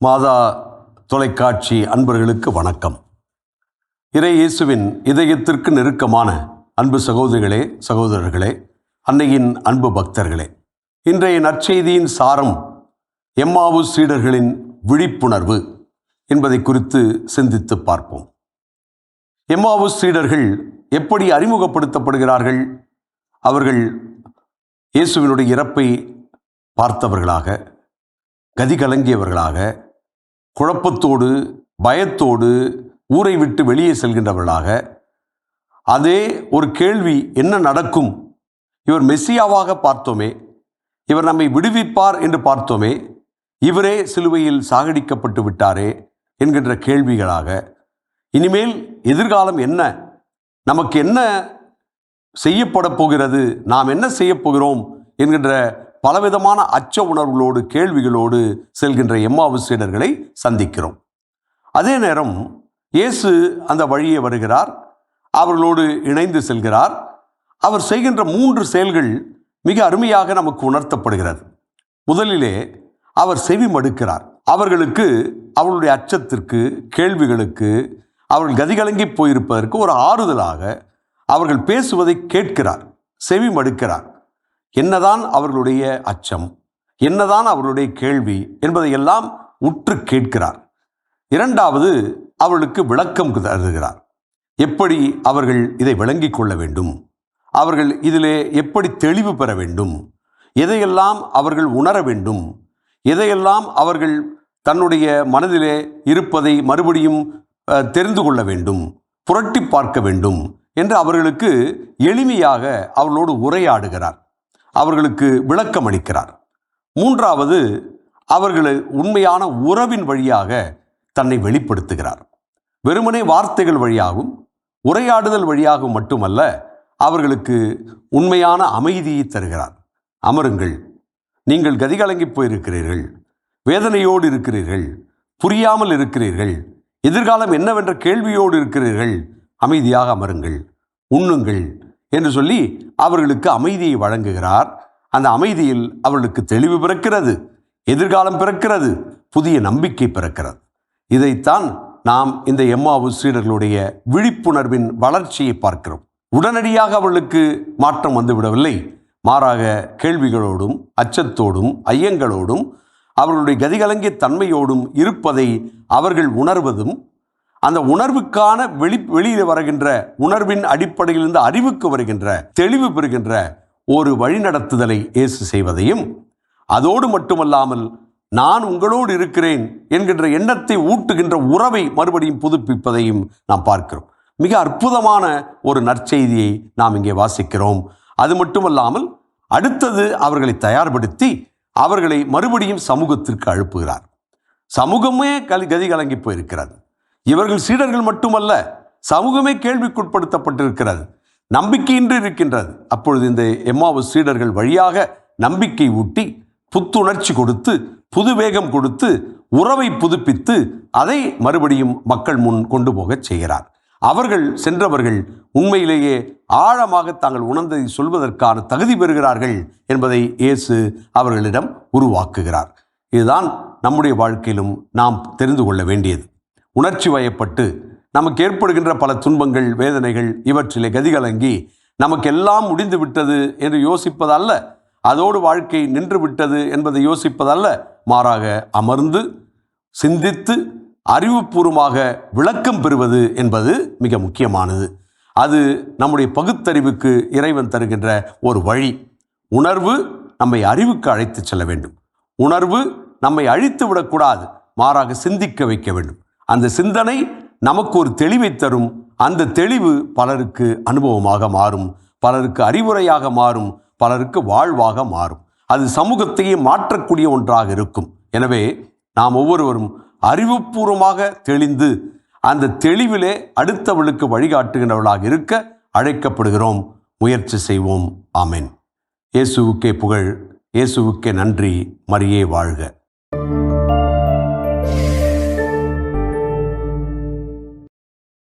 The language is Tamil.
மாதா தொலைக்காட்சி அன்பர்களுக்கு வணக்கம். இறை இயேசுவின் இதயத்திற்கு நெருக்கமான அன்பு சகோதரிகளே, சகோதரர்களே, அன்னையின் அன்பு பக்தர்களே, இன்றைய நற்செய்தியின் சாரம் எம்மாவுஸ் சீடர்களின் விழிப்புணர்வு என்பதை குறித்து சிந்தித்து பார்ப்போம். எம்மாவுஸ் சீடர்கள் எப்படி அறிமுகப்படுத்தப்படுகிறார்கள்? அவர்கள் இயேசுவினுடைய இறப்பை பார்த்தவர்களாக, கதிகலங்கியவர்களாக, குழப்பத்தோடு பயத்தோடு ஊரை விட்டு வெளியே செல்கின்றவர்களாக, அதே ஒரு கேள்வி, என்ன நடக்கும்? இவர் மெசியாவாக பார்த்தோமே, இவர் நம்மை விடுவிப்பார் என்று பார்த்தோமே, இவரே சிலுவையில் சாகடிக்கப்பட்டு விட்டாரே என்கின்ற கேள்விகளாக, இனிமேல் எதிர்காலம் என்ன, நமக்கு என்ன செய்யப்பட போகிறது, நாம் என்ன செய்ய போகிறோம் என்கின்ற பலவிதமான அச்ச உணர்வுகளோடு கேள்விகளோடு செல்கின்ற எம்மாவுஸ் சீடர்களை சந்திக்கிறோம். அதே நேரம் இயேசு அந்த வழியே வருகிறார், அவர்களோடு இணைந்து செல்கிறார். அவர் செய்கின்ற 3 செயல்கள் மிக அருமையாக நமக்கு உணர்த்தப்படுகிறது. முதலிலே அவர் செவி மடுக்கிறார். அவர்களுக்கு, அவர்களுடைய அச்சத்திற்கு, கேள்விகளுக்கு, அவர்கள் கதிகலங்கி போயிருப்பதற்கு ஒரு ஆறுதலாக அவர்கள் பேசுவதை கேட்கிறார், செவி மடுக்கிறார். என்னதான் அவர்களுடைய அச்சம், என்னதான் அவர்களுடைய கேள்வி என்பதையெல்லாம் உற்று கேட்கிறார். இரண்டாவது, அவர்களுக்கு விளக்கம் தருகிறார். எப்படி அவர்கள் இதை விளங்கிக் கொள்ள வேண்டும், அவர்கள் இதிலே எப்படி தெளிவு பெற வேண்டும், எதையெல்லாம் அவர்கள் உணர வேண்டும், எதையெல்லாம் அவர்கள் தன்னுடைய மனதிலே இருப்பதை மறுபடியும் தெரிந்து கொள்ள வேண்டும், புரட்டி பார்க்க வேண்டும் என்று அவர்களுக்கு எளிமையாக அவர்களோடு உரையாடுகிறார், அவர்களுக்கு விளக்கம் அளிக்கிறார். மூன்றாவது, அவர்களை உண்மையான உறவின் வழியாக தன்னை வெளிப்படுத்துகிறார். வெறுமனே வார்த்தைகள் வழியாகவும் உரையாடுதல் வழியாகவும் மட்டுமல்ல, அவர்களுக்கு உண்மையான அமைதியை தருகிறார். அமருங்கள், நீங்கள் கதிகலங்கி போயிருக்கிறீர்கள், வேதனையோடு இருக்கிறீர்கள், புரியாமல் இருக்கிறீர்கள், எதிர்காலம் என்னவென்ற கேள்வியோடு இருக்கிறீர்கள், அமைதியாக அமருங்கள், உண்ணுங்கள் என்று சொல்லி அவர்களுக்கு அமைதியை வழங்குகிறார். அந்த அமைதியில் அவர்களுக்கு தெளிவு பிறக்கிறது, எதிர்காலம் பிறக்கிறது, புதிய நம்பிக்கை பிறக்கிறது. இதைத்தான் நாம் இந்த எம்மாவுஸ் சீடர்களுடைய விழிப்புணர்வின் வளர்ச்சியை பார்க்கிறோம். உடனடியாக அவர்களுக்கு மாற்றம் வந்துவிடவில்லை. மாறாக கேள்விகளோடும் அச்சத்தோடும் ஐயங்களோடும் அவர்களுடைய கதிகலங்கிய தன்மையோடும் இருப்பதை அவர்கள் உணர்வதும், அந்த உணர்வுக்கான வெளியில் வருகின்ற உணர்வின் அடிப்படையிலிருந்து அறிவுக்கு வருகின்ற தெளிவு பெறுகின்ற ஒரு வழிநடத்துதலை இயேசு செய்வதையும், அதோடு மட்டுமல்லாமல் நான் உங்களோடு இருக்கிறேன் என்கின்ற எண்ணத்தை ஊட்டுகின்ற உறவை மறுபடியும் புதுப்பிப்பதையும் நாம் பார்க்கிறோம். மிக அற்புதமான ஒரு நற்செய்தியை நாம் இங்கே வாசிக்கிறோம். அது மட்டுமல்லாமல் அடுத்தது அவர்களை தயார்படுத்தி அவர்களை மறுபடியும் சமூகத்திற்கு அழுப்புகிறார். சமூகமே கதி கலங்கி போயிருக்கிறது. இவர்கள் சீடர்கள் மட்டுமல்ல, சமூகமே கேள்விக்குட்படுத்தப்பட்டிருக்கிறது, நம்பிக்கையின்றி இருக்கின்றது. அப்பொழுது இந்த எம்மாவுஸ் சீடர்கள் வழியாக நம்பிக்கை ஊட்டி, புத்துணர்ச்சி கொடுத்து, புது வேகம் கொடுத்து, உறவை புதுப்பித்து, அதை மறுபடியும் மக்கள் முன் கொண்டு போகச் செய்கிறார். அவர்கள் சென்றவர்கள் உண்மையிலேயே ஆழமாக தாங்கள் உணர்ந்ததை சொல்வதற்கான தகுதி பெறுகிறார்கள் என்பதை இயேசு அவர்களிடம் உருவாக்குகிறார். இதுதான் நம்முடைய வாழ்க்கையிலும் நாம் தெரிந்து கொள்ள வேண்டியது. உணர்ச்சி வயப்பட்டு நமக்கு ஏற்படுகின்ற பல துன்பங்கள், வேதனைகள், இவற்றிலே கதிகலங்கி நமக்கு எல்லாம் முடிந்து விட்டது என்று யோசிப்பதல்ல, அதோடு வாழ்க்கை நின்று விட்டது என்பதை யோசிப்பதல்ல, மாறாக அமர்ந்து சிந்தித்து அறிவுபூர்வமாக விளக்கம் பெறுவது என்பது மிக முக்கியமானது. அது நம்முடைய பகுத்தறிவுக்கு இறைவன் தருகின்ற ஒரு வழி. உணர்வு நம்மை அறிவுக்கு அழைத்து செல்ல வேண்டும். உணர்வு நம்மை அழித்து விடக்கூடாது, மாறாக சிந்திக்க வைக்க வேண்டும். அந்த சிந்தனை நமக்கு ஒரு தெளிவை தரும். அந்த தெளிவு பலருக்கு அனுபவமாக மாறும், பலருக்கு அறிவுரையாக மாறும், பலருக்கு வாழ்வாக மாறும். அது சமூகத்தையே மாற்றக்கூடிய ஒன்றாக இருக்கும். எனவே நாம் ஒவ்வொருவரும் அறிவுபூர்வமாக தெளிந்து அந்த தெளிவிலே அடுத்தவளுக்கு வழிகாட்டுகின்றவர்களாக இருக்க அழைக்கப்படுகிறோம். முயற்சி செய்வோம். ஆமென். இயேசுவுக்கே புகழ், இயேசுவுக்கே நன்றி. மரியே வாழ்க.